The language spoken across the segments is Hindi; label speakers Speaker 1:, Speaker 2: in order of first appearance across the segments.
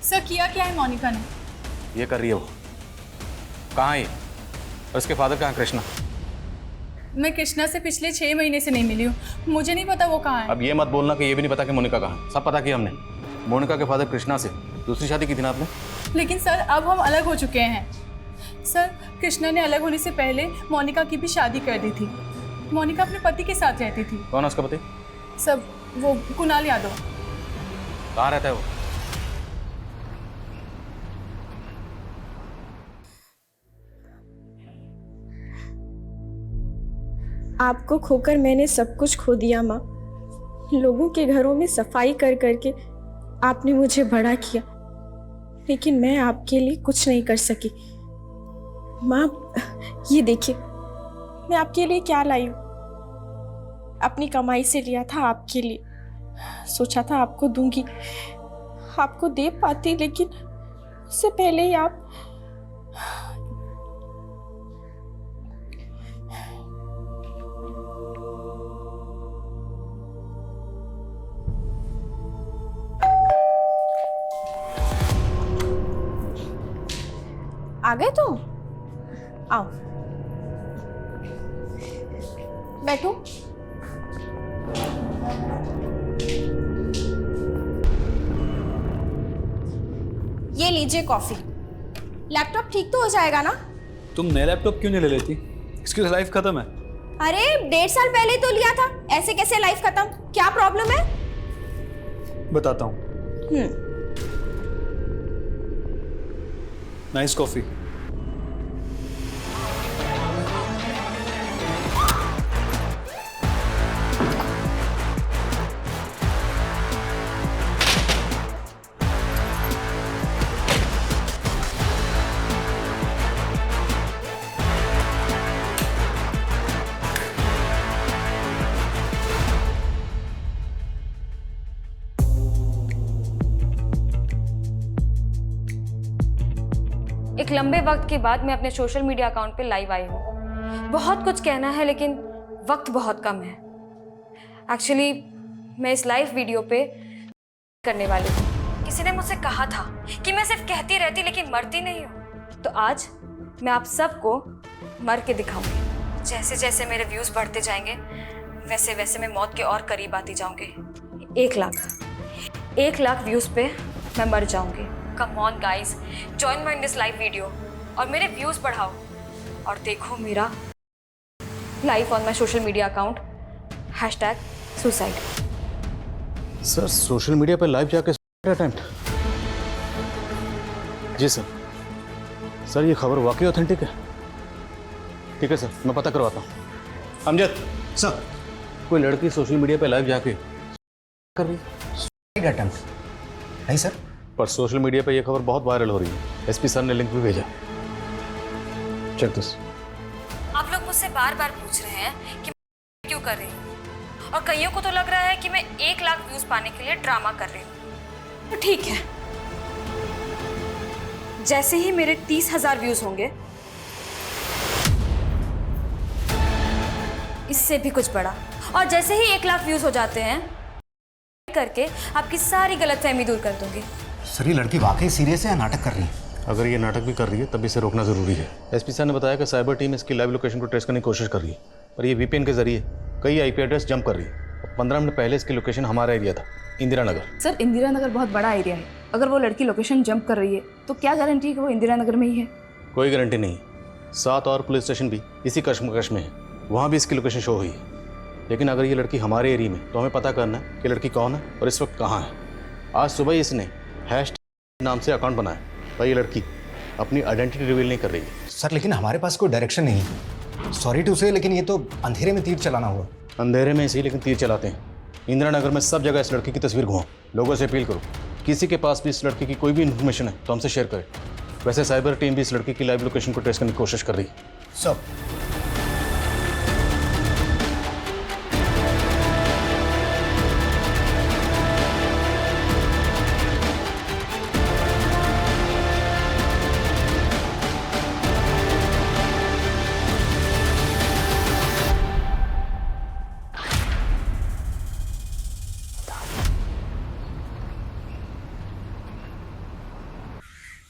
Speaker 1: सर किया क्या है मोनिका ने?
Speaker 2: ये कर रही है वो। कहाँ है ये? और उसके फादर कहाँ, कृष्णा?
Speaker 1: मैं कृष्णा से पिछले 6 महीने से नहीं मिली हूँ, मुझे नहीं पता वो कहाँ है।
Speaker 2: अब ये मत बोलना कि ये भी नहीं पता कि मोनिका कहाँ है। सब पता किया हमने। मोनिका के फादर कृष्णा से दूसरी शादी की थी ना आपने?
Speaker 1: लेकिन सर अब हम अलग हो चुके हैं। सर कृष्णा ने अलग होने से पहले मोनिका की भी शादी कर दी थी। मोनिका अपने पति के साथ रहती थी।
Speaker 2: कौन है उसका पति?
Speaker 1: सब वो कुणाल यादव।
Speaker 2: कहाँ रहता है वो?
Speaker 3: आपको खोकर मैंने सब कुछ खो दिया माँ। लोगों के घरों में सफाई कर करके आपने मुझे बड़ा किया, लेकिन मैं आपके लिए कुछ नहीं कर सकी। माँ ये देखिए, मैं आपके लिए क्या लाई हूँ। अपनी कमाई से लिया था आपके लिए, सोचा था आपको दूंगी, आपको दे पाती, लेकिन उससे पहले ही आप आ गए। तुम आओ, बैठो। ये लीजिए कॉफी। लैपटॉप ठीक तो हो जाएगा ना?
Speaker 4: तुम नया लैपटॉप क्यों नहीं ले लेती? इसकी लाइफ खत्म है।
Speaker 3: अरे 1.5 साल पहले तो लिया था, ऐसे कैसे लाइफ खत्म? क्या प्रॉब्लम है?
Speaker 4: बताता हूँ। Nice coffee.
Speaker 5: एक लंबे वक्त के बाद मैं अपने सोशल मीडिया अकाउंट पे लाइव आई हूँ। बहुत कुछ कहना है लेकिन वक्त बहुत कम है। एक्चुअली मैं इस लाइव वीडियो पे करने वाली हूँ। किसी ने मुझसे कहा था कि मैं सिर्फ कहती रहती लेकिन मरती नहीं हूँ, तो आज मैं आप सबको मर के दिखाऊंगी। जैसे जैसे मेरे व्यूज़ बढ़ते जाएंगे वैसे वैसे मैं मौत के और करीब आती जाऊंगी। 1 लाख व्यूज़ पे मैं मर जाऊंगी। Come on guys, join my in this live video और मेरे व्यूज़ बढ़ाओ और देखो मेरा live on my social media account #suicide।
Speaker 2: Sir social media पर लाइव जाके अटेम्प्ट? जी सर। सर ये खबर वाकई ऑथेंटिक है? ठीक है सर, मैं पता करवाता हूँ। अमजद
Speaker 6: सर,
Speaker 2: कोई लड़की सोशल मीडिया पे लाइव जाके कर रही है?
Speaker 6: अटेम्प्ट नहीं सर।
Speaker 2: पर सोशल मीडिया पे ये खबर बहुत वायरल हो रही है। एसपी सर ने लिंक भी भेजा। Check this.
Speaker 5: आप लोग मुझसे बार बार पूछ रहे हैं कि मैं क्यों कर रही हूँ, और कईयों को तो लग रहा है कि मैं 1 लाख व्यूज पाने के लिए ड्रामा कर रही हूँ। तो ठीक है, जैसे ही मेरे 30,000 व्यूज होंगे, इससे भी कुछ बड़ा, और जैसे ही 1 लाख व्यूज हो जाते हैं करके आपकी सारी गलतफहमी दूर कर दूंगी।
Speaker 6: सर ये लड़की वाकई सीरियस है या नाटक कर रही है?
Speaker 2: अगर ये नाटक भी कर रही है तब इसे रोकना जरूरी है। एसपी सर ने बताया कि साइबर टीम इसकी लाइव लोकेशन को ट्रेस करने की कोशिश कर रही है, पर ये वीपीएन के जरिए कई आईपी एड्रेस जंप कर रही है। 15 मिनट पहले इसकी लोकेशन हमारा एरिया था, इंदिरा नगर।
Speaker 1: सर इंदिरा नगर बहुत बड़ा एरिया है, अगर वो लड़की लोकेशन जंप कर रही है तो क्या गारंटी है कि वो इंदिरा नगर में ही है?
Speaker 2: कोई गारंटी नहीं। 7 और पुलिस स्टेशन भी इसी कश्मकश में है, वहाँ भी इसकी लोकेशन शो हुई है। लेकिन अगर ये लड़की हमारे एरिया में, तो हमें पता करना है कि लड़की कौन है और इस वक्त कहाँ है। आज सुबह ही इसने नाम से अकाउंट बनाया, पर ये लड़की अपनी आइडेंटिटी रिवील नहीं कर रही है।
Speaker 6: सर लेकिन हमारे पास कोई डायरेक्शन नहीं है। सॉरी टू से, लेकिन ये तो अंधेरे में तीर चलाना हुआ।
Speaker 2: अंधेरे में इसी लेकिन तीर चलाते हैं। इंदिरा नगर में सब जगह इस लड़की की तस्वीर घुमाओ। लोगों से अपील करो, किसी के पास भी इस लड़की की कोई भी इन्फॉर्मेशन है तो हमसे शेयर करें। वैसे साइबर टीम भी इस लड़की की लाइव लोकेशन को ट्रेस करने की कोशिश कर रही है।
Speaker 6: सब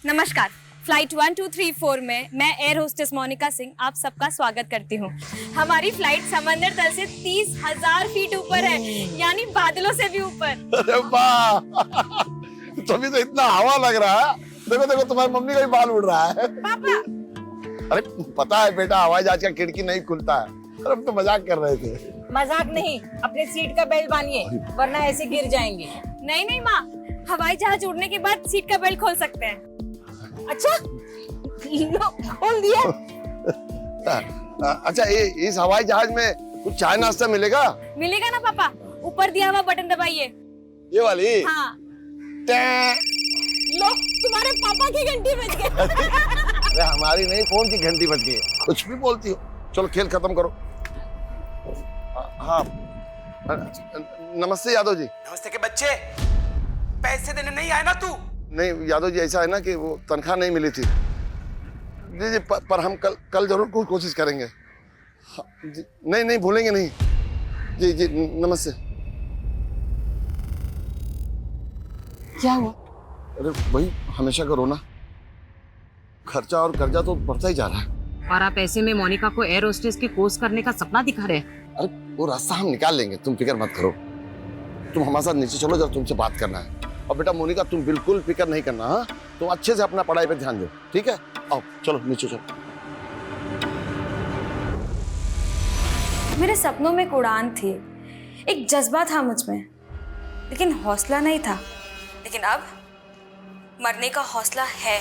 Speaker 5: नमस्कार। फ्लाइट 1234 में मैं एयर होस्टेस मोनिका सिंह आप सबका स्वागत करती हूँ। हमारी फ्लाइट समंदर तल से 30,000 फीट ऊपर है, यानी बादलों से भी ऊपर।
Speaker 7: अरे वाह, तभी तो इतना हवा लग रहा है। देखो देखो, तुम्हारी मम्मी का भी बाल उड़ रहा है।
Speaker 5: पापा,
Speaker 7: अरे पता है बेटा, हवाई जहाज का खिड़की नहीं खुलता है। अरे हम तो मजाक कर रहे थे।
Speaker 8: मजाक नहीं, अपने सीट का बेल्ट बांधिए वरना ऐसे गिर जाएंगे।
Speaker 5: नहीं नहीं माँ, हवाई जहाज उड़ने के बाद सीट का बेल्ट खोल सकते हैं।
Speaker 8: अच्छा, लो खोल दिया।
Speaker 7: अच्छा, इस हवाई जहाज में कुछ चाय नाश्ता मिलेगा?
Speaker 5: मिलेगा ना पापा, ऊपर दिया हुआ बटन दबाइए।
Speaker 7: ये वाली?
Speaker 5: हाँ।
Speaker 8: लो, तुम्हारे पापा की घंटी बज गई।
Speaker 7: अरे हमारी नहीं, फोन की घंटी बज गई है। कुछ भी बोलती हो। चलो खेल खत्म करो। हाँ, नमस्ते यादव जी।
Speaker 9: नमस्ते के बच्चे, पैसे देने नहीं आए ना तू?
Speaker 7: नहीं यादव जी, ऐसा है ना कि वो तनख्वाह नहीं मिली थी जी। जी पर हम कल जरूर कोशिश करेंगे। हाँ, जी, नहीं नहीं भूलेंगे नहीं। जी जी नमस्ते।
Speaker 8: क्या हुआ?
Speaker 7: अरे वही हमेशा का रोना, खर्चा और कर्जा तो बढ़ता ही जा रहा है।
Speaker 10: और आप ऐसे में मोनिका को एयर होस्टेस के कोर्स करने का सपना दिखा रहे हैं।
Speaker 7: अरे वो रास्ता हम निकाल लेंगे, तुम फिक्र मत करो। तुम हमारे साथ नीचे चलो, जब तुमसे बात करना है। और बेटा मोनिका, तुम बिल्कुल फिक्र नहीं करना। हाँ, तुम अच्छे से अपना पढ़ाई पे ध्यान दो, ठीक है? आओ चलो नीचे चलो।
Speaker 5: मेरे सपनों में एक उड़ान थी, एक जज्बा था मुझ में, लेकिन हौसला नहीं था। लेकिन अब मरने का हौसला है।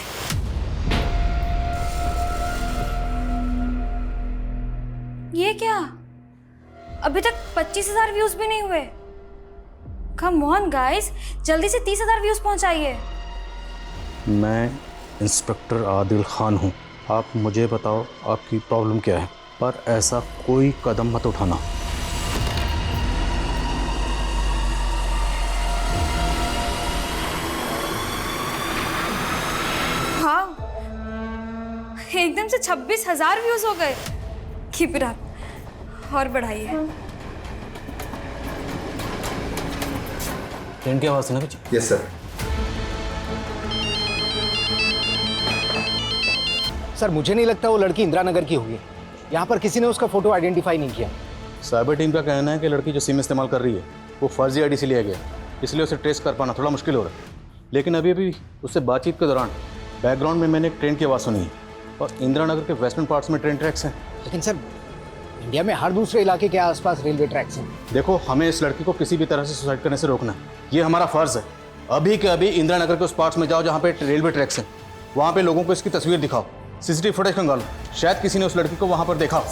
Speaker 5: ये क्या, अभी तक 25,000 व्यूज भी नहीं हुए। कम ऑन गाइस, जल्दी से 30,000 व्यूज पहुंचाइए।
Speaker 2: मैं इंस्पेक्टर आदिल खान हूँ। आप मुझे बताओ आपकी प्रॉब्लम क्या है, पर ऐसा कोई कदम मत उठाना।
Speaker 5: हाँ, एकदम से 26,000 व्यूज हो गए। कीप इट अप, और बढ़ाइए।
Speaker 2: ट्रेन की आवाज़ सुना बच्चे?
Speaker 6: Yes sir. सर मुझे नहीं लगता वो लड़की इंदिरा नगर की होगी। यहाँ पर किसी ने उसका फोटो आइडेंटिफाई नहीं किया।
Speaker 2: साइबर टीम का कहना है कि लड़की जो सिम इस्तेमाल कर रही है वो फर्जी आईडी से लिया गया, इसलिए उसे ट्रेस कर पाना थोड़ा मुश्किल हो रहा है। लेकिन अभी उससे बातचीत के दौरान बैकग्राउंड में मैंने एक ट्रेन की आवाज़ सुनी है, और इंदिरा नगर के वेस्टर्न पार्ट्स में ट्रेन ट्रैक्स हैं।
Speaker 6: लेकिन सर, इंडिया में हर दूसरे इलाके के आसपास रेलवे ट्रैक्स हैं।
Speaker 2: देखो, हमें इस लड़की को किसी भी तरह से सुसाइड करने से रोकना है, ये हमारा फ़र्ज़ है। अभी के अभी इंदिरा नगर के उस पार्ट्स में जाओ जहाँ पे रेलवे ट्रैक्स हैं, वहाँ पे लोगों को इसकी तस्वीर दिखाओ, सीसीटीवी फुटेज खंगालो, शायद किसी ने उस लड़की को वहाँ पर देखा।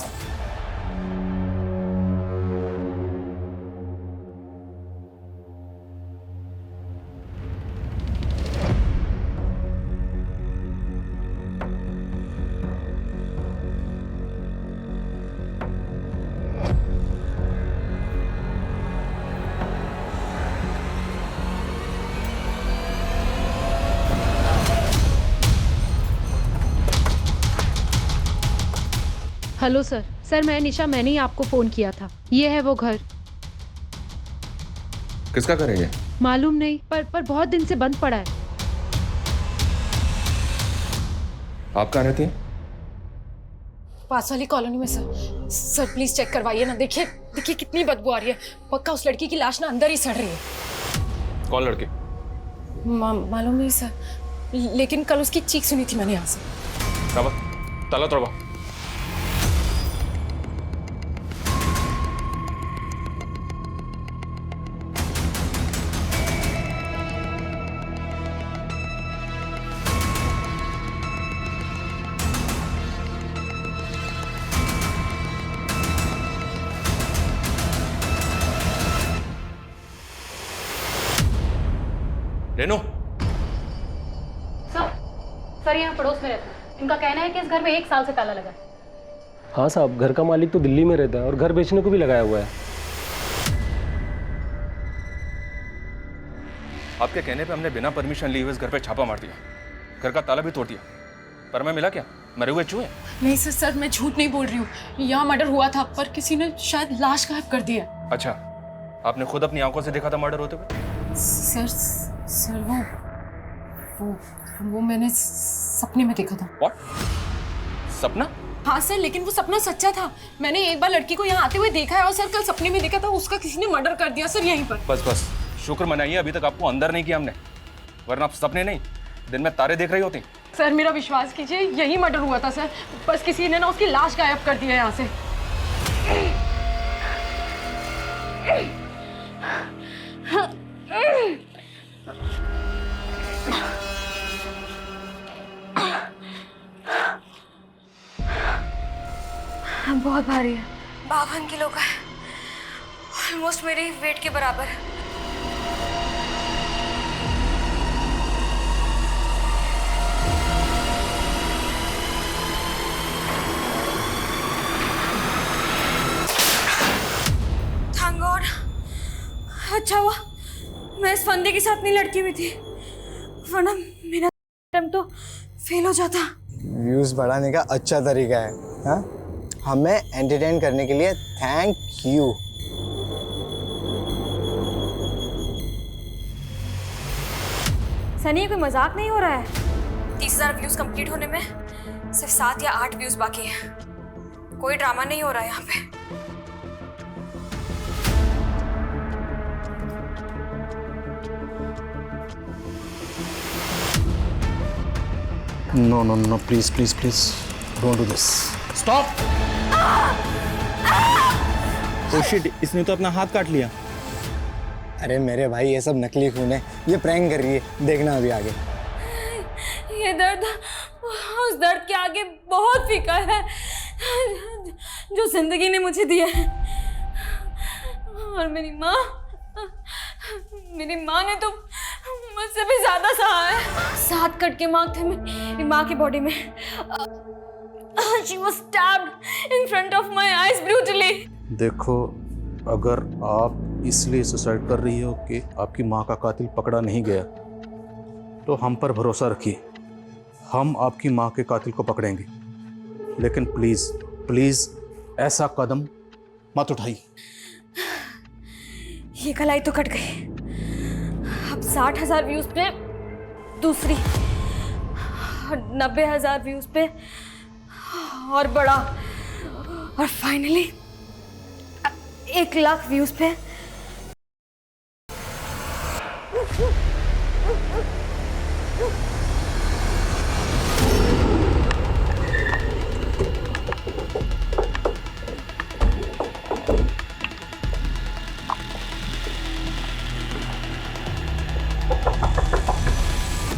Speaker 11: हेलो सर, मैं निशा, मैंने ही आपको फ़ोन किया था। ये है वो घर।
Speaker 12: किसका घर है ये?
Speaker 11: मालूम नहीं, पर बहुत दिन से बंद पड़ा है।
Speaker 12: आप कहाँ रहती हैं?
Speaker 8: पास वाली कॉलोनी में सर। सर प्लीज चेक करवाइए ना। देखिए कितनी बदबू आ रही है। पक्का उस लड़की की लाश ना अंदर ही सड़ रही है।
Speaker 12: कौन लड़की?
Speaker 8: मालूम नहीं सर, लेकिन कल उसकी चीख सुनी थी मैंने यहाँ से।
Speaker 12: ताला तोड़वा। रेनू,
Speaker 11: सर यहाँ पड़ोस में रहता है। इनका कहना है कि इस घर में 1 साल से ताला लगा है।
Speaker 13: हाँ साहब, घर का मालिक तो दिल्ली में रहता है और घर बेचने को भी लगाया हुआ है।
Speaker 12: आपके कहने पे हमने बिना परमिशन लिए हुए इस घर पे छापा मार दिया, घर का ताला भी तोड़ दिया, पर मैं मिला क्या? मरे हुए चूहे?
Speaker 8: नहीं सर, मैं झूठ नहीं बोल रही हूँ। यहाँ मर्डर हुआ था, पर किसी ने शायद लाश गायब कर दिया।
Speaker 12: अच्छा, आपने खुद अपनी आंखों से देखा था मर्डर होते हुए?
Speaker 8: सर वो मैंने सपने में देखा था।
Speaker 12: व्हाट? सपना?
Speaker 8: हाँ सर, लेकिन वो सपना सच्चा था। मैंने एक बार लड़की को यहाँ आते हुए देखा है और सर कल सपने में देखा था उसका किसी ने मर्डर कर दिया सर यहीं पर।
Speaker 12: बस शुक्र मनाइए अभी तक आपको अंदर नहीं किया हमने, वरना आप सपने नहीं दिन में तारे देख रही होती।
Speaker 8: सर मेरा विश्वास कीजिए, यही मर्डर हुआ था सर। बस किसी ने ना उसकी लाश गायब कर दी है यहाँ से।
Speaker 5: बहुत भारी है, 52 किलो का है, ऑलमोस्ट मेरे वेट के बराबर। थैंक गॉड, अच्छा हुआ मैं इस फंदे के साथ नहीं लड़की हुई थी, वरना मेरा अटेम्प्ट तो फेल हो जाता।
Speaker 6: व्यूज बढ़ाने का अच्छा तरीका है, हाँ? हमें एंटरटेन करने के लिए थैंक यू।
Speaker 5: सनी, कोई मजाक नहीं हो रहा है। 30,000 व्यूज कंप्लीट होने में सिर्फ 7 या 8 व्यूज बाकी हैं। कोई ड्रामा नहीं हो रहा है यहाँ पे।
Speaker 2: No, please, don't do this. Stop!
Speaker 6: Oh shit, इसने तो अपना हाथ काट लिया। अरे मेरे भाई, ये सब नकली खून है, ये प्रैंक कर रही है, देखना अभी आगे।
Speaker 5: ये दर्द उस दर्द के आगे बहुत फीका है जो जिंदगी ने मुझे दिया है। और मेरी माँ ने तो मुझसे भी ज्यादा सहा है। 7 कट के मार्क थे मेरी माँ की बॉडी में। She was stabbed in front of my eyes brutally.
Speaker 2: देखो, अगर आप इसलिए सुसाइड कर रही हो कि आपकी माँ का कातिल पकड़ा नहीं गया, तो हम पर भरोसा रखिए, हम आपकी माँ के कातिल को पकड़ेंगे। लेकिन प्लीज ऐसा कदम मत उठाइए।
Speaker 5: ये कलाई तो कट गई। अब 60,000 व्यूज पे दूसरी, 90,000 व्यूज पे और बड़ा, और फाइनली 1 लाख व्यूज पे।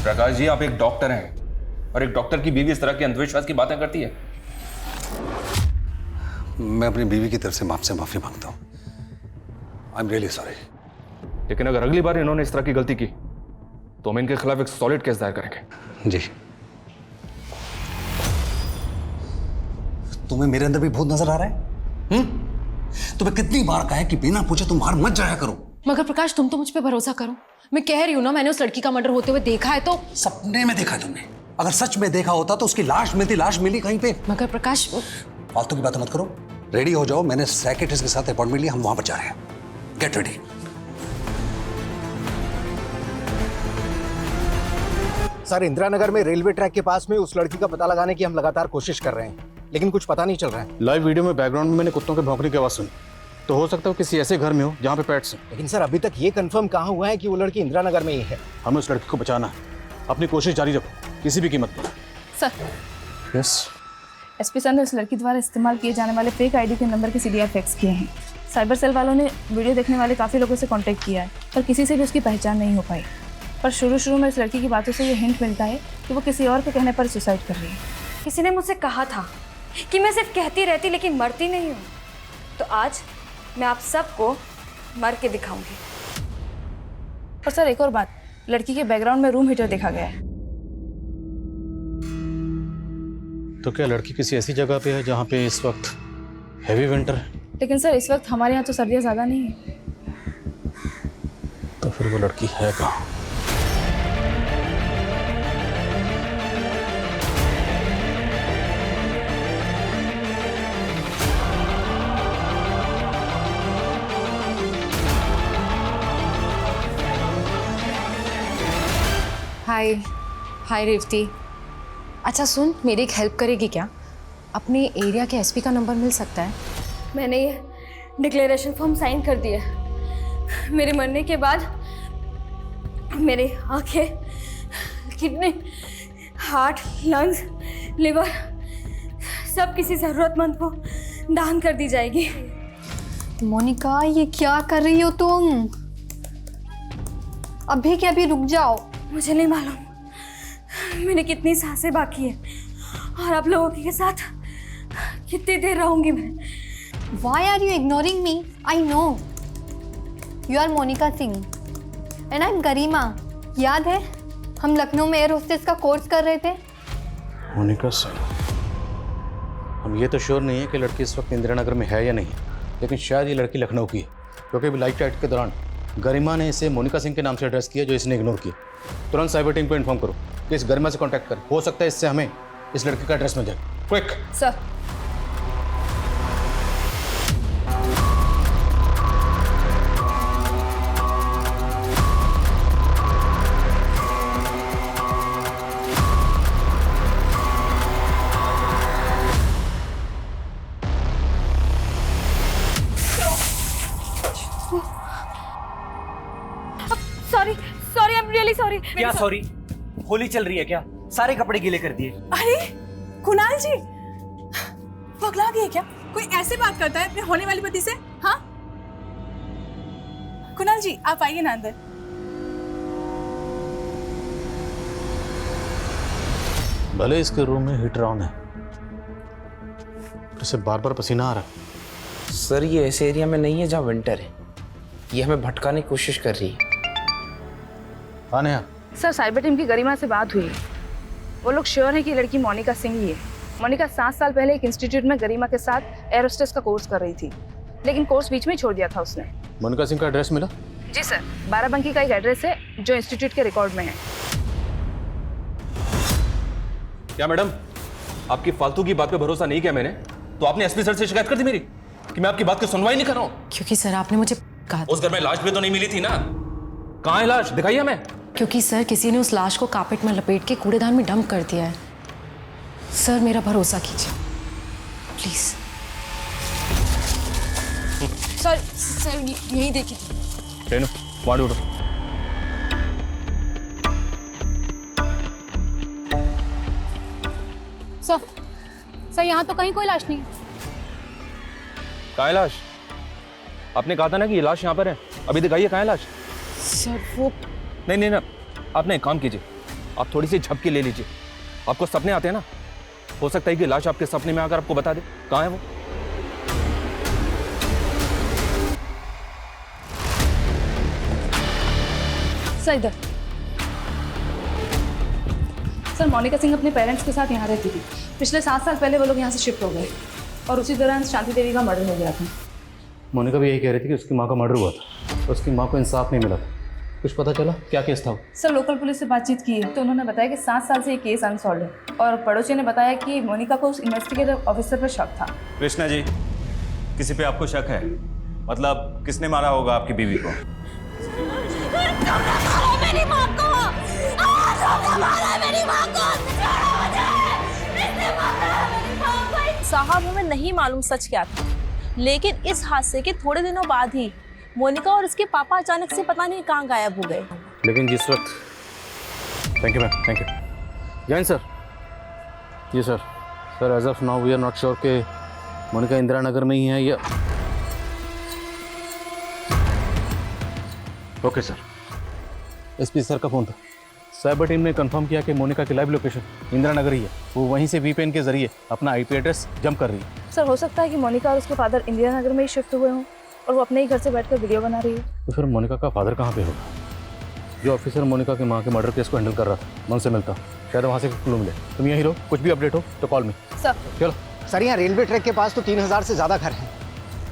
Speaker 12: प्रकाश जी, आप एक डॉक्टर हैं और एक डॉक्टर की बीवी इस तरह के अंधविश्वास की बातें करती है।
Speaker 14: मैं अपनी बीवी की तरफ से आपसे माफी मांगता हूं। I am really sorry.
Speaker 12: लेकिन अगर अगली बार इन्होंने इस तरह की गलती की तो हम इनके खिलाफ एक सॉलिड केस दायर करेंगे।
Speaker 14: जी। तुम्हें मेरे अंदर भी भूत नजर आ रहा है? तुम्हें कितनी बार कहा है कि बिना पूछे तुम बाहर मत जाया करो।
Speaker 8: मगर प्रकाश, तुम तो मुझ पे भरोसा करो। मैं कह रही हूँ ना, मैंने उस लड़की का मर्डर होते हुए देखा है। तो
Speaker 14: सपने में देखा है तुमने? अगर सच में देखा होता तो उसकी लाश मिलती, लाश मिली कहीं पे।
Speaker 8: मगर प्रकाश,
Speaker 14: फालतू की बातें मत करो, रेडी हो जाओ। मैंने साइकियाट्रिस्ट के साथ अपॉइंटमेंट लिया, हम वहां पर जा रहे हैं। Get ready.
Speaker 6: Sir, Indira Nagar में रेलवे ट्रैक के पास में उस लड़की का पता लगाने की हम लगातार कोशिश कर रहे हैं, लेकिन कुछ पता नहीं चल रहा है।
Speaker 2: लाइव वीडियो में बैकग्राउंड में मैंने कुत्तों के भौंकने की आवाज़ सुनी, तो हो सकता है किसी ऐसे घर में हो जहाँ पे पेट्स हैं।
Speaker 6: लेकिन सर, अभी तक ये कंफर्म कहाँ हुआ है कि वो लड़की इंदिरा नगर में ही है।
Speaker 2: हमें उस लड़की को बचाना है, अपनी कोशिश जारी रखो किसी भी कीमत पर।
Speaker 1: Sir,
Speaker 2: yes.
Speaker 1: एसपी सर ने उस लड़की द्वारा इस्तेमाल किए जाने वाले फेक आईडी के नंबर के CDR फैक्स किए हैं। साइबर सेल वालों ने वीडियो देखने वाले काफ़ी लोगों से कांटेक्ट किया है, पर किसी से भी उसकी पहचान नहीं हो पाई। पर शुरू में इस लड़की की बातों से ये हिंट मिलता है कि वो किसी और के कहने पर सुसाइड कर रही है।
Speaker 5: किसी ने मुझसे कहा था कि मैं सिर्फ कहती रहती लेकिन मरती नहीं हूँ, तो आज मैं आप सबको मर के दिखाऊंगी।
Speaker 1: और सर, एक और बात, लड़की के बैकग्राउंड में रूम हीटर देखा गया है।
Speaker 2: तो क्या लड़की किसी ऐसी जगह पे है जहाँ पे इस वक्त हैवी विंटर है?
Speaker 1: लेकिन सर, इस वक्त हमारे यहाँ तो सर्दियाँ ज़्यादा नहीं है।
Speaker 2: तो फिर वो लड़की है कहाँ?
Speaker 11: हाय,
Speaker 8: हाय रेवती। अच्छा सुन, मेरी एक हेल्प करेगी क्या? अपने एरिया के एसपी का नंबर मिल सकता है?
Speaker 5: मैंने ये डिक्लेरेशन फॉर्म साइन कर दिया। मेरे मरने के बाद मेरे आंखें, किडनी, हार्ट, लंग्स, लिवर सब किसी ज़रूरतमंद को दान कर दी जाएगी।
Speaker 8: मोनिका, ये क्या कर रही हो तुम? अभी के अभी रुक जाओ।
Speaker 5: मुझे नहीं मालूम मैंने कितनी सांसें बाकी है और आप लोगों के साथ कितनी देर रहूंगी मैं।
Speaker 8: Why are you ignoring me? I know. You are Monica Singh and I'm गरिमा। याद है हम लखनऊ में एयर होस्टेस का कोर्स कर रहे थे?
Speaker 2: मोनिका सिंह, हम ये तो श्योर नहीं है कि लड़की इस वक्त इंदिरा नगर में है या नहीं, लेकिन शायद ये लड़की लखनऊ की है, क्योंकि अभी लाइव चैट के दौरान गरिमा ने इसे मोनिका सिंह के नाम से एड्रेस किया जो इसने इग्नोर किया। तुरंत साइबर टीम को इन्फॉर्म करो कि इस गरिमा से कांटेक्ट कर, हो सकता है इससे हमें इस लड़की का एड्रेस मिल जाए। Quick
Speaker 1: sir.
Speaker 5: Sorry, I am really sorry.
Speaker 9: क्या सॉरी? होली चल रही है क्या? सारे कपड़े गीले कर दिए।
Speaker 1: अरे कुणाल जी, पगला गए क्या? कोई ऐसे बात करता है अपने होने वाली पति से? हाँ कुणाल जी, आप आइए ना अंदर।
Speaker 2: भले इसके रूम में हीटर ऑन है, इसे बार बार पसीना आ रहा है।
Speaker 9: सर ये ऐसे एरिया में नहीं है जहाँ विंटर है, ये हमें भटकाने की कोशिश कर रही है।
Speaker 2: हाँ नेहा।
Speaker 1: सर, साइबर टीम की गरिमा से बात हुई। वो लोग श्योर हैं कि लड़की मोनिका सिंह ही है। मोनिका 7 साल पहले एक इंस्टीट्यूट में गरिमा के साथ एयर होस्टेस का कोर्स कर रही थी, लेकिन कोर्स बीच में ही छोड़ दिया था उसने।
Speaker 2: मोनिका सिंह का एड्रेस मिला?
Speaker 1: जी सर, बाराबंकी का एक एड्रेस है जो इंस्टीट्यूट के रिकॉर्ड में है।
Speaker 12: क्या मैडम, आपकी फालतू की बात पे भरोसा नहीं किया मैंने तो आपने एसपी सर से शिकायत कर दी मेरी कि मैं आपकी बात की सुनवाई नहीं कर रहा हूँ?
Speaker 8: क्योंकि सर आपने मुझे कहा
Speaker 12: उस घर में लाश भी तो नहीं मिली थी ना। कहाँ है लाश? दिखाइए हमें।
Speaker 8: क्योंकि सर किसी ने उस लाश को कार्पेट में लपेट के कूड़ेदान में डंप कर दिया है। सर मेरा भरोसा कीजिए प्लीज। सर यही देखिए।
Speaker 12: रेनू, वहाँ उठो।
Speaker 11: सर यहाँ तो कहीं कोई लाश नहीं है।
Speaker 12: कहाँ है लाश? आपने कहा था ना कि ये लाश यहाँ पर है, अभी दिखाइए कहाँ है लाश।
Speaker 8: सर वो
Speaker 12: नहीं, आप ना एक काम कीजिए, आप थोड़ी सी झपकी ले लीजिए। आपको सपने आते हैं ना, हो सकता है कि लाश आपके सपने में आकर आपको बता दे कहाँ है वो।
Speaker 1: सर इधर। सर, मोनिका सिंह अपने पेरेंट्स के साथ यहाँ रहती थी। पिछले 7 साल पहले वो लोग यहाँ से शिफ्ट हो गए और उसी दौरान शांति देवी का मर्डर हो गया था।
Speaker 2: मोनिका भी यही कह रही थी कि उसकी माँ का मर्डर हुआ था, उसकी माँ को इंसाफ नहीं मिला था। कुछ पता चला क्या केस था?
Speaker 1: सर, लोकल पुलिस से बातचीत की है तो उन्होंने बताया कि 7 साल से ये केस अनसॉल्व है और पड़ोसी ने बताया कि मोनिका को उस इन्वेस्टिगेटिव ऑफिसर पर शक था।
Speaker 15: कृष्णा जी, किसी पे आपको शक है? मतलब किसने मारा होगा आपकी बीवी को?
Speaker 5: मेरी माँ को! मेरी माँ को!
Speaker 16: साहब, हमें नहीं मालूम सच क्या था, लेकिन इस हादसे के थोड़े दिनों बाद ही मोनिका और उसके पापा अचानक से पता नहीं कहाँ गायब हो गए।
Speaker 2: लेकिन जिस वक्त, thank you ma'am, thank you. Jain sir. जी sir. Sir, as of now we are not sure कि मोनिका इंदिरा नगर में ही है या। Okay sir. एसपी सर का फोन था। साइबर टीम ने कंफर्म किया कि मोनिका की लाइव लोकेशन इंदिरा नगर ही है। वो वहीं से वीपीएन के जरिए अपना आईपी एड्रेस जंप कर रही है।
Speaker 1: सर, हो सकता है कि मोनिका और उसके फादर इंदिरा नगर में ही शिफ्ट हुए हों और वो अपने ही घर से बैठकर वीडियो बना रही है।
Speaker 2: तो फिर मोनिका का फादर कहाँ पे होगा? जो ऑफिसर मोनिका की माँ के मर्डर केस को हैंडल कर रहा था, मैं उनसे मिलता हूँ, शायद वहाँ से क्लू मिले। तुम यहीं रहो, कुछ भी अपडेट हो तो कॉल मी।
Speaker 1: सर।
Speaker 2: चलो
Speaker 6: सर, यहाँ रेलवे ट्रैक के पास तो 3000 से ज़्यादा घर हैं।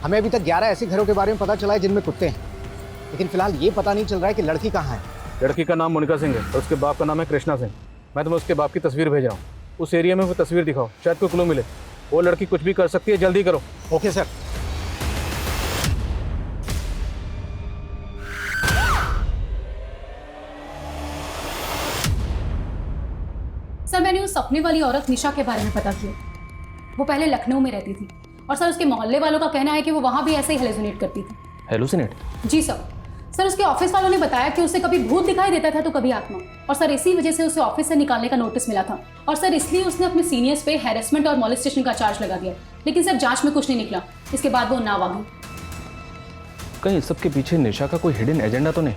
Speaker 6: हमें अभी तक 11 ऐसे घरों के बारे में पता चला है जिनमें कुत्ते हैं, लेकिन फिलहाल ये पता नहीं चल रहा है कि लड़की कहाँ है।
Speaker 2: लड़की का नाम मोनिका सिंह है और उसके बाप का नाम है कृष्णा सिंह। मैं तुम्हें उसके बाप की तस्वीर भेज रहा हूँ, उस एरिया में वो तस्वीर दिखाओ, शायद कोई क्लू मिले। वो लड़की कुछ भी कर सकती है, जल्दी करो।
Speaker 6: Okay sir.
Speaker 17: सर मैंने उस सपने वाली औरत निशा के बारे में पता किया। वो पहले लखनऊ में रहती थी और सर उसके मोहल्ले वालों का कहना है कि वो वहाँ भी ऐसे ही हेलुसिनेट करती थी।
Speaker 12: हेलुसिनेट?
Speaker 17: जी सर उसके ऑफिस वालों ने बताया कि उसे कभी भूत दिखाई देता था तो कभी आत्मा, और सर इसी वजह से उसे ऑफिस से निकालने का नोटिस मिला था और सर इसलिए उसने अपने सीनियर्स पे हैरेसमेंट और मॉलेस्टेशन का चार्ज लगा दिया। लेकिन सर जांच में कुछ नहीं निकला। इसके बाद वो नाव आ गई।
Speaker 12: कहीं इस सब के पीछे निशा का कोई हिडन एजेंडा तो नहीं?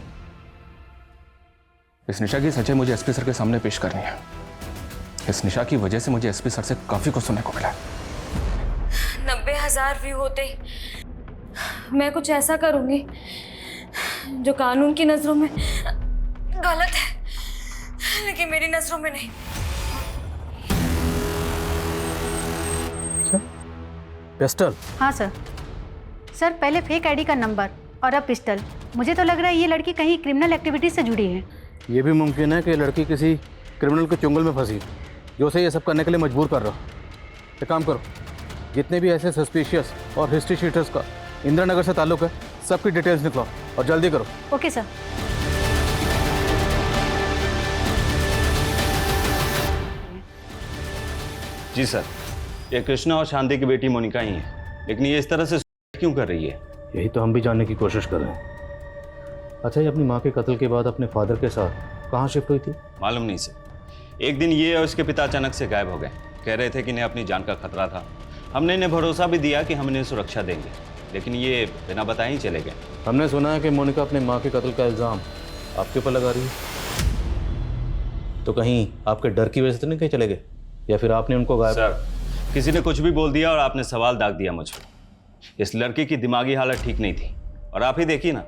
Speaker 12: इस निशा की सच्चाई मुझे एसपी सर के सामने पेश करनी है। इस निशा की वजह से मुझे एसपी सर से काफी कुछ सुनने को मिला।
Speaker 5: 90,000 व्यू होते मैं कुछ ऐसा करूंगी जो कानून की नजरों में गलत है, लेकिन मेरी नजरों में नहीं।
Speaker 2: पिस्टल?
Speaker 18: हाँ सर। सर पहले फेक आईडी का नंबर और अब पिस्टल। मुझे तो लग रहा है ये लड़की कहीं क्रिमिनल एक्टिविटीज से जुड़ी है।
Speaker 2: ये भी मुमकिन है कि लड़की किसी क्रिमिनल के चुंगल में फंसी जो उसे ये सब करने के लिए मजबूर कर रहा। एक काम करो, जितने भी ऐसे सस्पिशियस और हिस्ट्री शीटर्स का इंदिरा नगर से ताल्लुक है, सबकी डिटेल्स निकलो और जल्दी करो।
Speaker 18: Okay sir.
Speaker 15: जी सर, ये कृष्णा और शांति की बेटी मोनिका ही है, लेकिन ये इस तरह से क्यों कर रही है?
Speaker 2: यही तो हम भी जानने की कोशिश कर रहे हैं। अच्छा, ये अपनी माँ के कत्ल के बाद अपने फादर के साथ कहाँ शिफ्ट हुई थी?
Speaker 15: मालूम नहीं सर। एक दिन ये और उसके पिता अचानक से गायब हो गए। कह रहे थे कि इन्हें अपनी जान का खतरा था। हमने इन्हें भरोसा भी दिया कि हम इन्हें सुरक्षा देंगे, लेकिन ये बिना बताए ही चले गए।
Speaker 2: हमने सुना है कि मोनिका अपने माँ के कत्ल का इल्ज़ाम आपके ऊपर लगा रही है। तो कहीं आपके डर की वजह से तो नहीं कहीं चले गए, या फिर आपने उनको गायब?
Speaker 15: सर, किसी ने कुछ भी बोल दिया और आपने सवाल दाग दिया मुझ पर। इस लड़की की दिमागी हालत ठीक नहीं थी, और आप ही देखिए ना,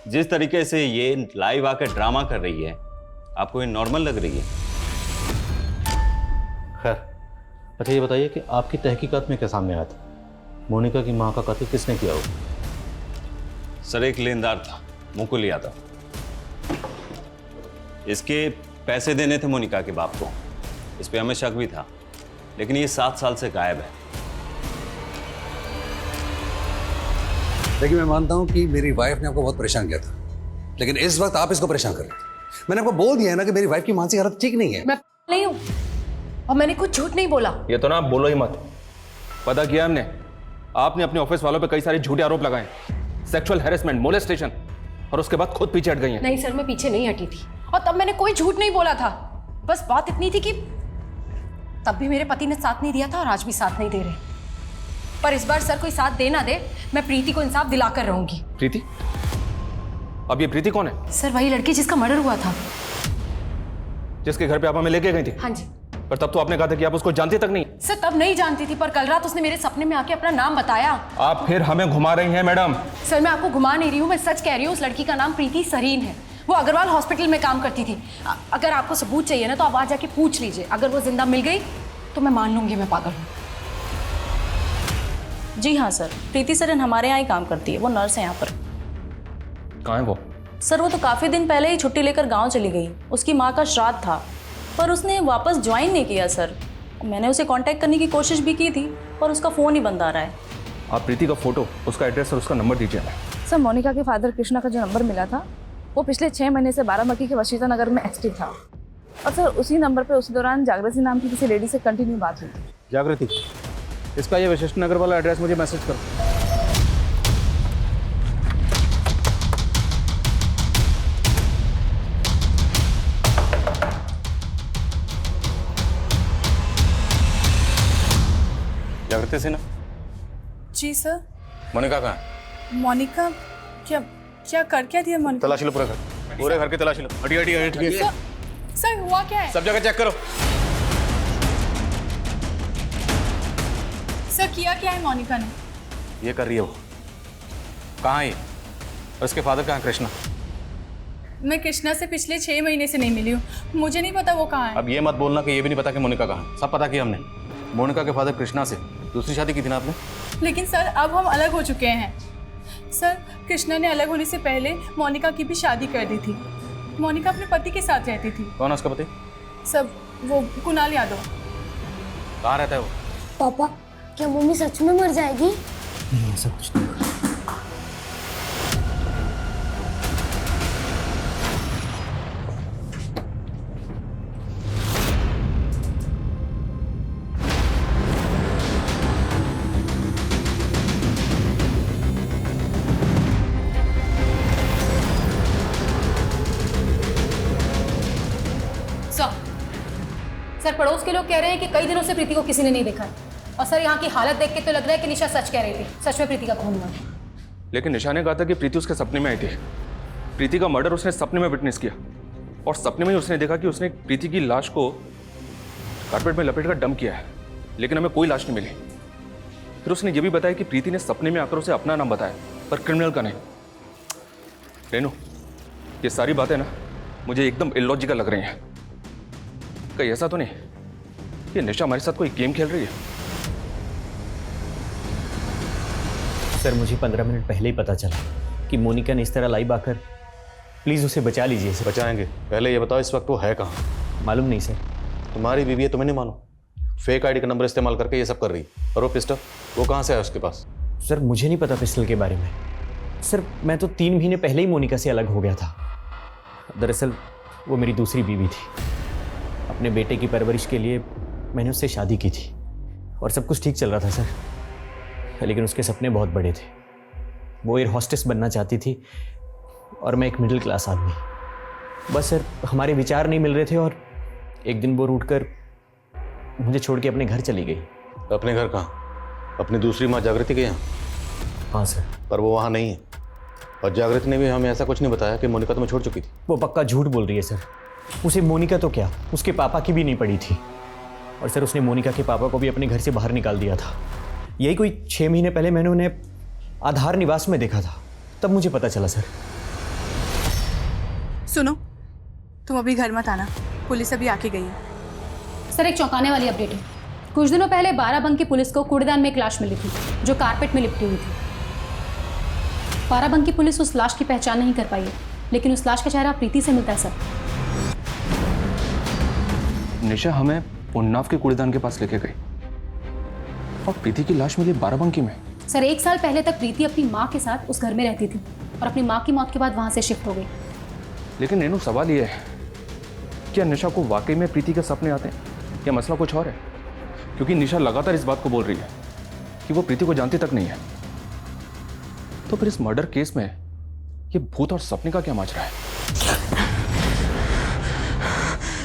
Speaker 15: जिस तरीके से ये लाइव आकर ड्रामा कर रही है, आपको ये नॉर्मल लग रही है?
Speaker 2: खैर, अच्छा ये बताइए कि आपकी तहकीकात में क्या सामने आया था? मोनिका की माँ का कत्ल किसने किया हो?
Speaker 15: सर, एक लेनदार था, मुकुल यादव। इसके पैसे देने थे मोनिका के बाप को। इस पे हमें शक भी था, लेकिन ये 7 साल से गायब है।
Speaker 14: देखिए, मैं मानता हूं कि मेरी वाइफ ने आपको बहुत परेशान किया था, लेकिन इस वक्त आप इसको परेशान कर रहे हैं। मैंने आपको बोल दिया है ना कि मेरी वाइफ की मानसिक हालत ठीक नहीं है।
Speaker 17: मैं नहीं हूँ और मैंने कुछ झूठ नहीं बोला।
Speaker 12: ये तो ना आप बोलो ही मत। पता किया हमने, आपने अपने ऑफिस वालों पे कई सारे झूठे आरोप लगाए, सेक्सुअल हैरेसमेंट, मोलेस्टेशन, और उसके बाद खुद पीछे हट गई हैं।
Speaker 17: नहीं सर, मैं पीछे नहीं हटी थी और तब मैंने कोई झूठ नहीं बोला था। बस बात इतनी थी कि तब भी मेरे पति ने साथ नहीं दिया था और आज भी साथ नहीं दे रहे। पर इस बार सर कोई साथ दे ना दे, मैं प्रीति को इंसाफ दिलाकर रहूंगी।
Speaker 12: प्रीति? अब ये प्रीति कौन है?
Speaker 17: सर वही लड़की जिसका मर्डर हुआ था,
Speaker 12: जिसके घर पे आप हमें लेके गई थी।
Speaker 17: हाँ जी।
Speaker 12: पर तब तो आपने कहा था कि आप उसको जानती तक नहीं।
Speaker 17: सर तब नहीं जानती थी, पर कल रात उसने मेरे सपने में आके अपना नाम बताया।
Speaker 12: आप फिर हमें घुमा रही हैं मैडम।
Speaker 17: सर मैं आपको घुमा नहीं रही हूँ, मैं सच कह रही हूँ। उस लड़की का नाम प्रीति सरीन है। वो अग्रवाल हॉस्पिटल में काम करती थी। अगर आपको सबूत चाहिए ना तो आप वहाँ जाके पूछ लीजिए। अगर वो जिंदा मिल गई तो मैं मान लूंगी मैं पागल हूँ।
Speaker 16: जी हाँ सर, प्रीति सरन हमारे यहाँ ही काम करती है। वो नर्स है यहाँ पर।
Speaker 12: कहाँ है वो?
Speaker 16: सर वो तो काफ़ी दिन पहले ही छुट्टी लेकर गांव चली गई। उसकी माँ का श्राद्ध था, पर उसने वापस ज्वाइन नहीं किया सर। मैंने उसे कांटेक्ट करने की कोशिश भी की थी, पर उसका फ़ोन ही बंद आ रहा है।
Speaker 12: आप प्रीति का फोटो, उसका एड्रेस और उसका नंबर दीजिए हमें।
Speaker 1: सर मोनिका के फादर कृष्णा का जो नंबर मिला था वो पिछले 6 महीने से बाराबंकी के वशीता नगर में एक्टिव था, और सर उसी नंबर पे उसी दौरान जागृति नाम की किसी लेडी से कंटिन्यू बात हुई थी।
Speaker 2: जागृति, इसका ये वशिष्ठ नगर वाला एड्रेस मुझे मैसेज करो। जागृति सिन्हा?
Speaker 1: जी सर।
Speaker 2: मोनिका कहाँ है?
Speaker 1: मोनिका क्या कर क्या दिया मोनिका?
Speaker 2: तलाशी लो पूरे घर, पूरे घर की तलाशी लो। हटी हटी हटी।
Speaker 1: सर हुआ क्या है?
Speaker 2: सब जगह चेक करो।
Speaker 1: सर किया क्या है मोनिका ने?
Speaker 2: ये कर रही है वो। कहाँ है ये? और इसके फादर कहाँ है? कृष्णा?
Speaker 1: मैं कृष्णा से पिछले 6 महीने से नहीं मिली हूँ, मुझे नहीं पता वो कहाँ है।
Speaker 2: अब ये मत बोलना कि ये भी नहीं पता कि मोनिका कहाँ है। सब पता किया हमने। मोनिका के फादर कृष्णा से दूसरी शादी की थी ना आपने?
Speaker 1: लेकिन सर अब हम अलग हो चुके हैं। सर कृष्णा ने अलग होने से पहले मोनिका की भी शादी कर दी थी। मोनिका अपने पति के साथ रहती थी।
Speaker 2: कौन है उसका पति?
Speaker 1: सब वो कुणाल यादव।
Speaker 2: कहाँ रहता है वो?
Speaker 19: पापा क्या मम्मी सच में मर जाएगी?
Speaker 6: नहीं, ऐसा कुछ नहीं।
Speaker 17: सर पड़ोस के लोग कह रहे हैं कि कई दिनों से प्रीति को किसी ने नहीं देखा है। और सर यहाँ की हालत देख के तो लग रहा है कि निशा सच कह रही थी, सच में प्रीति का खून हुआ है।
Speaker 12: लेकिन निशा ने कहा था कि प्रीति उसके सपने में आई थी। प्रीति का मर्डर उसने सपने में विटनेस किया और सपने में ही उसने देखा कि उसने प्रीति की लाश को कारपेट में लपेट कर डंप किया है, लेकिन हमें कोई लाश नहीं मिली। फिर उसने ये भी बताया कि प्रीति ने सपने में आकर उसे अपना नाम बताया, पर क्रिमिनल का नहीं। रेनू, ये सारी बातें ना मुझे एकदम इलॉजिकल लग रही हैं। कहीं ऐसा तो नहीं कि निशा हमारे साथ कोई गेम खेल रही है?
Speaker 20: सर मुझे 15 मिनट पहले ही पता चला कि मोनिका ने इस तरह लाइव आकर, प्लीज़ उसे बचा लीजिए सर।
Speaker 2: बचाएंगे? पहले ये बताओ इस वक्त वो है कहाँ?
Speaker 20: मालूम नहीं सर।
Speaker 2: तुम्हारी बीवी है, तुम्हें नहीं मानो? फेक आईडी का नंबर इस्तेमाल करके ये सब कर रही। और वो पिस्टल वो कहाँ से है उसके पास?
Speaker 20: सर मुझे नहीं पता पिस्टल के बारे में। सर मैं तो 3 महीने पहले ही मोनिका से अलग हो गया था। दरअसल वो मेरी दूसरी बीवी थी। अपने बेटे की परवरिश के लिए मैंने उससे शादी की थी और सब कुछ ठीक चल रहा था सर। लेकिन उसके सपने बहुत बड़े थे। वो एयर हॉस्टेस बनना चाहती थी और मैं एक मिडिल क्लास आदमी। बस सर हमारे विचार नहीं मिल रहे थे और एक दिन वो रूठ कर मुझे छोड़ के अपने घर चली गई।
Speaker 2: अपने घर कहाँ? अपनी दूसरी माँ जागृति के यहाँ?
Speaker 20: हाँ सर।
Speaker 2: पर वो वहाँ नहीं है और जागृति ने भी हमें ऐसा कुछ नहीं बताया कि मोनिका तुम्हें छोड़ चुकी थी।
Speaker 20: वो पक्का झूठ बोल रही है सर। उसे मोनिका तो क्या, उसके पापा की भी नहीं पड़ी थी। और सर उसने मोनिका के पापा को भी अपने घर से बाहर निकाल दिया था। यही कोई 6 महीने पहले मैंने उन्हें आधार निवास में देखा था, तब मुझे पता चला सर।
Speaker 21: सुनो, तुम अभी घर मत आना, पुलिस अभी आके गई है।
Speaker 17: सर एक चौंकाने वाली अपडेट है। कुछ दिनों पहले बाराबंकी की पुलिस को कूड़ेदान में एक लाश मिली थी जो कारपेट में लिपटी हुई थी। बाराबंकी की पुलिस उस लाश की पहचान नहीं कर पाई है, लेकिन उस लाश का चेहरा प्रीति से मिलता है सर।
Speaker 12: निशा हमें उन्नाव के कूड़ेदान के पास लेके गई और प्रीति की लाश मिली बाराबंकी में।
Speaker 17: सर 1 साल पहले तक प्रीति अपनी माँ के साथ उस घर में रहती थी और अपनी माँ की मौत के बाद वहां से शिफ्ट हो गई।
Speaker 12: लेकिन रेनू सवाल ये है, क्या निशा को वाकई में प्रीति के सपने आते हैं या मसला कुछ और है? क्योंकि निशा लगातार इस बात को बोल रही है कि वो प्रीति को जानती तक नहीं है। तो फिर इस मर्डर केस में ये भूत और सपने का क्या माजरा है?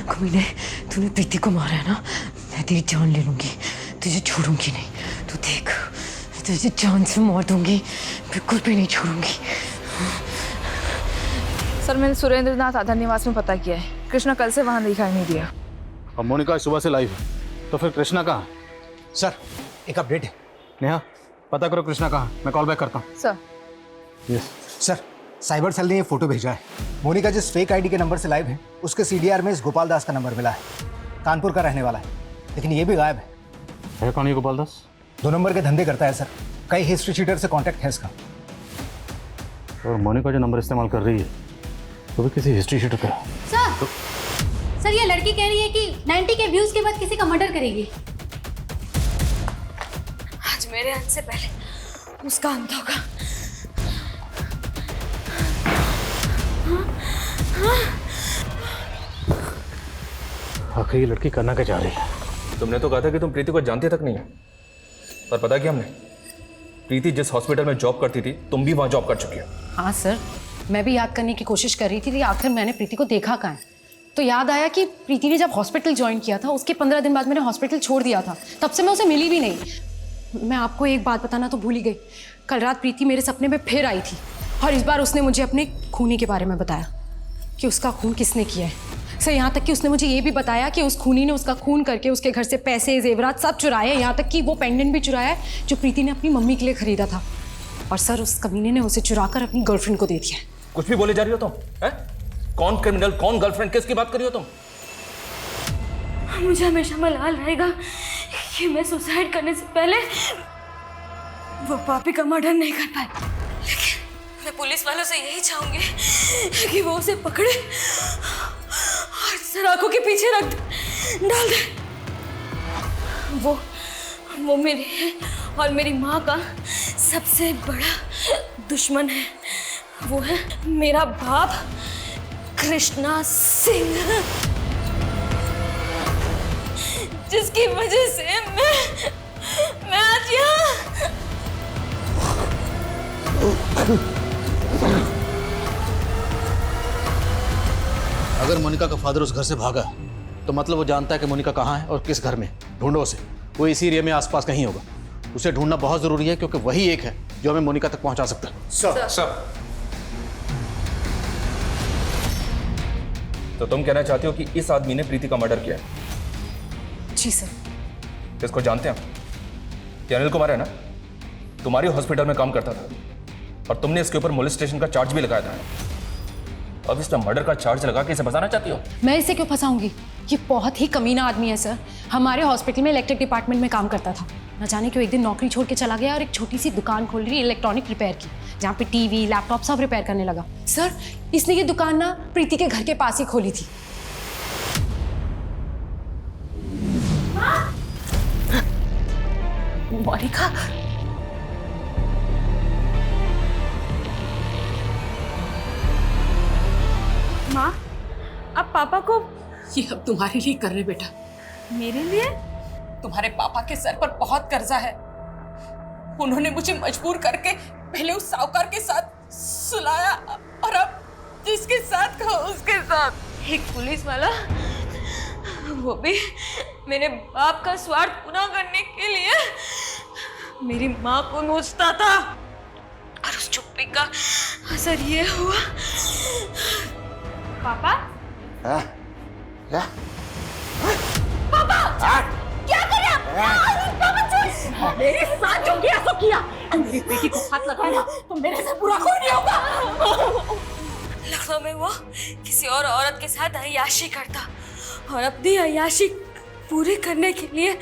Speaker 10: कमीने, तूने प्रीति को मारा है ना, मैं तेरी जान ले लूंगी, तुझे छोड़ूंगी नहीं। तू देख, तुझे जान से मार दूंगी, बिल्कुल भी नहीं छोड़ूंगी।
Speaker 1: सर मैंने सुरेंद्र नाथ आधार निवास में पता किया है। कृष्णा कल से वहाँ दिखाई नहीं दिया।
Speaker 2: और मोनिका सुबह से लाइव है, तो फिर कृष्णा कहाँ है?
Speaker 6: सर एक अपडेट है।
Speaker 2: नेहा पता करो कृष्णा कहाँ, मैं कॉल बैक करता हूँ।
Speaker 1: Sir
Speaker 6: yes sir, cyber cell ने ये फोटो भेजा है। मोनिका जिस फेक आईडी के नंबर से लाइव है उसके सीडीआर में इस गोपाल दास का नंबर मिला है। कानपुर का रहने वाला है, लेकिन ये भी गायब
Speaker 2: है। कौन है गोपाल दास?
Speaker 6: 2 नंबर के धंधे करता है सर। कई हिस्ट्री शीटर से कांटेक्ट है इसका।
Speaker 2: और मोनिका जो नंबर इस्तेमाल कर रही है तो भी किसी हिस्ट्री शीटर का।
Speaker 17: सर ये लड़की कह रही है कि 90 के व्यूज के बाद किसी का मर्डर करेगी।
Speaker 5: आज मेरे अंत से पहले उसका अंत होगा।
Speaker 2: आखिर ये लड़की करना क्या चाह रही है?
Speaker 12: तुमने तो कहा था कि तुम प्रीति को जानते तक नहीं है, पर पता क्या हमने, प्रीति जिस हॉस्पिटल में जॉब करती थी तुम भी वहां जॉब कर चुकी हो।
Speaker 16: हाँ सर, मैं भी याद करने की कोशिश कर रही थी कि आखिर मैंने प्रीति को देखा कहाँ है। तो याद आया कि प्रीति ने जब हॉस्पिटल ज्वाइन किया था उसके 15 दिन बाद मैंने हॉस्पिटल छोड़ दिया था, तब से मैं उसे मिली भी नहीं। मैं आपको एक बात बताना तो भूल ही गई, कल रात प्रीति मेरे सपने में फिर आई थी और इस बार उसने मुझे अपने खूनी के बारे में बताया कि उसका खून किसने किया है। सर यहाँ तक कि उसने मुझे ये भी बताया कि उस खूनी ने उसका खून करके उसके घर से पैसे जेवरात सब चुराए, यहाँ तक कि वो पेंडेंट भी चुराया है जो प्रीति ने अपनी मम्मी के लिए खरीदा था। और सर उस कमीने ने उसे चुराकर अपनी गर्लफ्रेंड को दे दिया।
Speaker 12: कुछ भी बोले जा रही हो तुम, हैं? कौन क्रिमिनल, कौन गर्लफ्रेंड, किसकी बात कर रही हो तुम?
Speaker 5: मुझे हमेशा मलाल रहेगा कि मैं सुसाइड करने से पहले वो पापी का मर्डर नहीं कर पाई। लेकिन मैं पुलिस वालों से यही चाहूंगी कि वो उसे पकड़े और सराखों के पीछे रख डाल दे। वो मेरे और मेरी माँ का सबसे बड़ा दुश्मन है। वो है मेरा बाप कृष्णा सिंह, जिसकी वजह से मैं आज यहाँ।
Speaker 2: अगर मोनिका का फादर उस घर से भागा तो मतलब वो जानता है कि मोनिका कहाँ है और किस घर में। ढूंढो उसे, वो इसी एरिया में आसपास कहीं होगा। उसे ढूंढना बहुत जरूरी है क्योंकि वही एक है जो हमें मोनिका तक पहुंचा सकता है।
Speaker 12: सर तो तुम कहना चाहते हो कि इस आदमी ने प्रीति का मर्डर किया है?
Speaker 16: जी सर।
Speaker 12: किसको जानते हैं? ये अनिल कुमार है ना, तुम्हारी हॉस्पिटल में काम करता था और तुमने इसके ऊपर मोलेस्टेशन का चार्ज भी लगाया था। अब इसमें मर्डर का चार्ज लगा के इसे फंसाना चाहती हो?
Speaker 16: मैं इसे क्यों फंसाऊंगी? ये बहुत ही कमीना आदमी है सर। हमारे हॉस्पिटल में इलेक्ट्रिक डिपार्टमेंट में काम करता था। न जाने क्यों एक दिन नौकरी छोड़ के चला गया और एक छोटी सी दुकान खोल रही इलेक्ट्रॉनिक रिपेयर की, जहाँ पे टीवी लैपटॉप सब रिपेयर करने लगा। सर इसने ये दुकान ना प्रीति के घर के पास ही खोली थी। मोनिका,
Speaker 5: माँ अब पापा को
Speaker 17: ये अब तुम्हारे लिए कर रहे बेटा।
Speaker 5: मेरे लिए?
Speaker 17: तुम्हारे पापा के सर पर बहुत कर्जा है। उन्होंने मुझे मजबूर करके पहले उस साहूकार के साथ सुलाया और अब जिसके साथ कहो उसके साथ।
Speaker 5: एक पुलिस वाला, वो भी मेरे बाप का स्वार्थ पूरा करने के लिए मेरी माँ को नोचता था और उस चुप्पी का असर ये हुआ। पापा?
Speaker 7: क्या?
Speaker 5: पापा! क्या कर रहे आप? पापा मेरे साथ जो किया सो किया।
Speaker 17: मेरी बेटी को हाथ लगाया तो मेरे से बुरा कोई नहीं होगा।
Speaker 5: लखनऊ में वो किसी और औरत के साथ अय्याशी करता और अपनी अय्याशी पूरी करने के लिए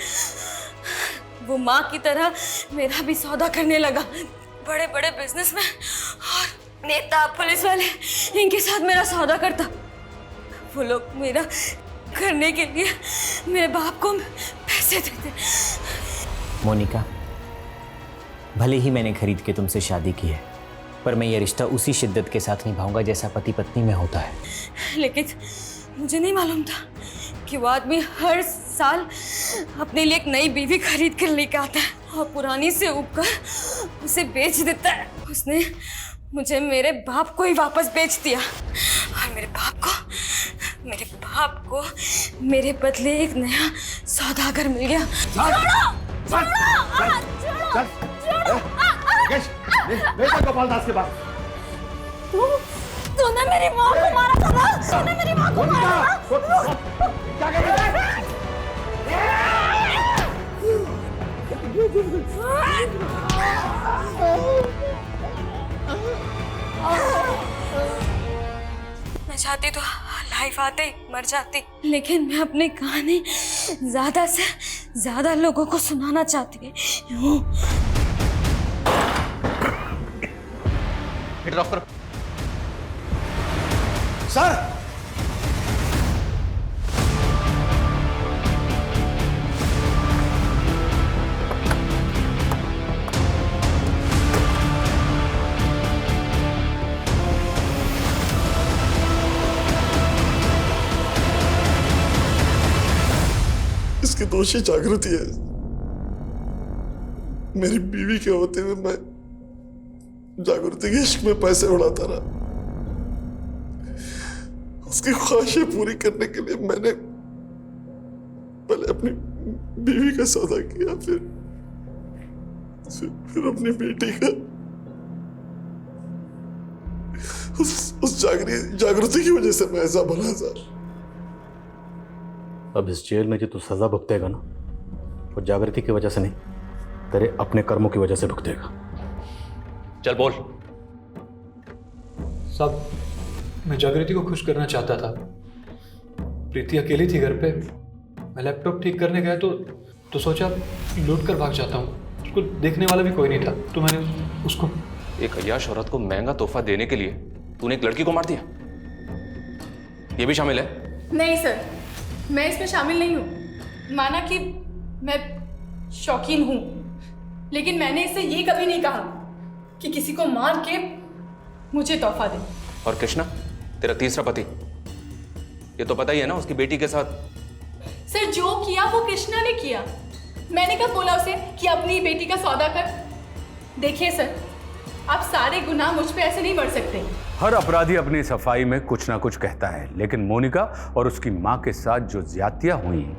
Speaker 5: वो माँ की तरह मेरा भी सौदा करने लगा। बड़े बड़े बिजनेसमैन और नेता पुलिस वाले इनके साथ मेरा सौदा करता। वो लोग मेरा करने के लिए मेरे बाप को पैसे देते।
Speaker 20: मोनिका, भले ही मैंने खरीद के तुमसे शादी की है, पर मैं ये रिश्ता उसी शिद्दत के साथ निभाऊंगा जैसा पति पत्नी में होता है।
Speaker 5: लेकिन मुझे नहीं मालूम था कि वो आदमी हर साल अपने लिए एक नई बीवी खरीद कर लेकर आता है और पुरानी से उबकर उसे बेच देता है। उसने मुझे मेरे बाप को ही वापस बेच दिया और मेरे बाप को मेरे बदले एक नया सौदागर मिल गया।
Speaker 7: गोपाल दास के पास
Speaker 5: तूने मेरी माँ को मारा था ना? तूने मेरी माँ को मारा था?
Speaker 7: क्या कर रहे हैं?
Speaker 5: मैं चाहती तो लाइफ आते ही मर जाती, लेकिन मैं अपनी कहानी ज्यादा से ज्यादा लोगों को सुनाना चाहती हूँ।
Speaker 2: ड्रॉप करो।
Speaker 6: सर,
Speaker 3: इसकी दोषी जागृति है। मेरी बीवी के होते हुए मैं जागृति के इश्क में पैसे उड़ाता रहा। उसकी ख्वाहिशें पूरी करने के लिए मैंने पहले अपनी बीवी का सौदा किया, फिर अपनी बेटी का। उस जागृति की वजह से मैं ऐसा बना था।
Speaker 2: अब इस जेल में जो तू सजा भुगतेगा ना, वो जागृति की वजह से नहीं, तेरे अपने कर्मों की वजह से भुगतेगा।
Speaker 12: चल बोल।
Speaker 4: साहब, मैं जागृति को खुश करना चाहता था। प्रीति अकेली थी घर पे। मैं लैपटॉप ठीक करने गया तो सोचा लूट कर भाग जाता हूँ। उसको देखने वाला भी कोई नहीं था, तो मैंने उसको।
Speaker 12: एक अय्याश औरत को महंगा तोहफा देने के लिए तूने एक लड़की को मार दिया? ये भी शामिल है?
Speaker 21: नहीं सर, मैं इसमें शामिल नहीं हूँ। माना कि मैं शौकीन हूँ, लेकिन मैंने इससे ये कभी नहीं कहा कि किसी को मार के मुझे तोहफा दे।
Speaker 12: और कृष्णा, तेरा तीसरा पति, ये तो पता ही है ना, उसकी बेटी के साथ।
Speaker 21: सर जो किया वो कृष्णा ने किया। मैंने कब बोला उसे कि अपनी बेटी का सौदा कर? देखिए सर, आप सारे गुनाह मुझ पे ऐसे नहीं बढ़ सकते।
Speaker 13: हर अपराधी अपनी सफाई में कुछ ना कुछ कहता है, लेकिन मोनिका और उसकी मां के साथ जो ज्यादतियां हुई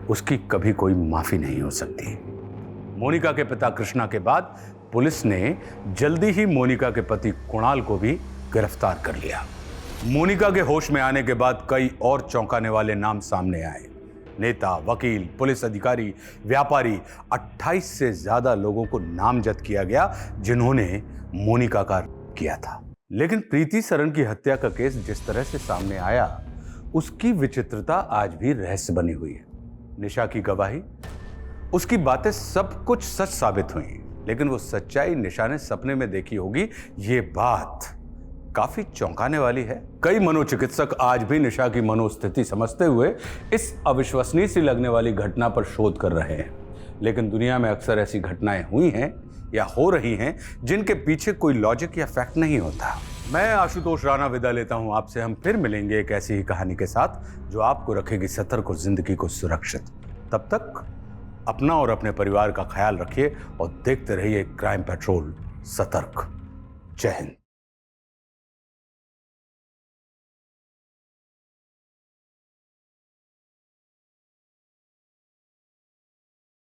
Speaker 13: उसकी कभी कोई माफी नहीं हो सकती। मोनिका के पिता कृष्णा के बाद पुलिस ने जल्दी ही मोनिका के पति कुणाल को भी गिरफ्तार कर लिया। मोनिका के होश में आने के बाद कई और चौंकाने वाले नाम सामने आए। नेता, वकील, पुलिस अधिकारी, व्यापारी, 28 से ज्यादा लोगों को नामजद किया गया जिन्होंने मोनिका का किया था। लेकिन प्रीति सरन की हत्या का केस जिस तरह से सामने आया उसकी विचित्रता आज भी रहस्य बनी हुई है। निशा की गवाही, उसकी बातें सब कुछ सच साबित हुई, लेकिन वो सच्चाई निशा ने सपने में देखी होगी, ये बात काफी चौंकाने वाली है। कई मनोचिकित्सक आज भी निशा की मनोस्थिति समझते हुए इस अविश्वसनीय सी लगने वाली घटना पर शोध कर रहे हैं। लेकिन दुनिया में अक्सर ऐसी घटनाएं हुई हैं या हो रही हैं जिनके पीछे कोई लॉजिक या फैक्ट नहीं होता। मैं आशुतोष राणा विदा लेता हूं आपसे। हम फिर मिलेंगे एक ऐसी ही कहानी के साथ जो आपको रखेगी सतर्क और जिंदगी को सुरक्षित। तब तक अपना और अपने परिवार का ख्याल रखिए और देखते रहिए क्राइम पेट्रोल सतर्क। जय हिंद।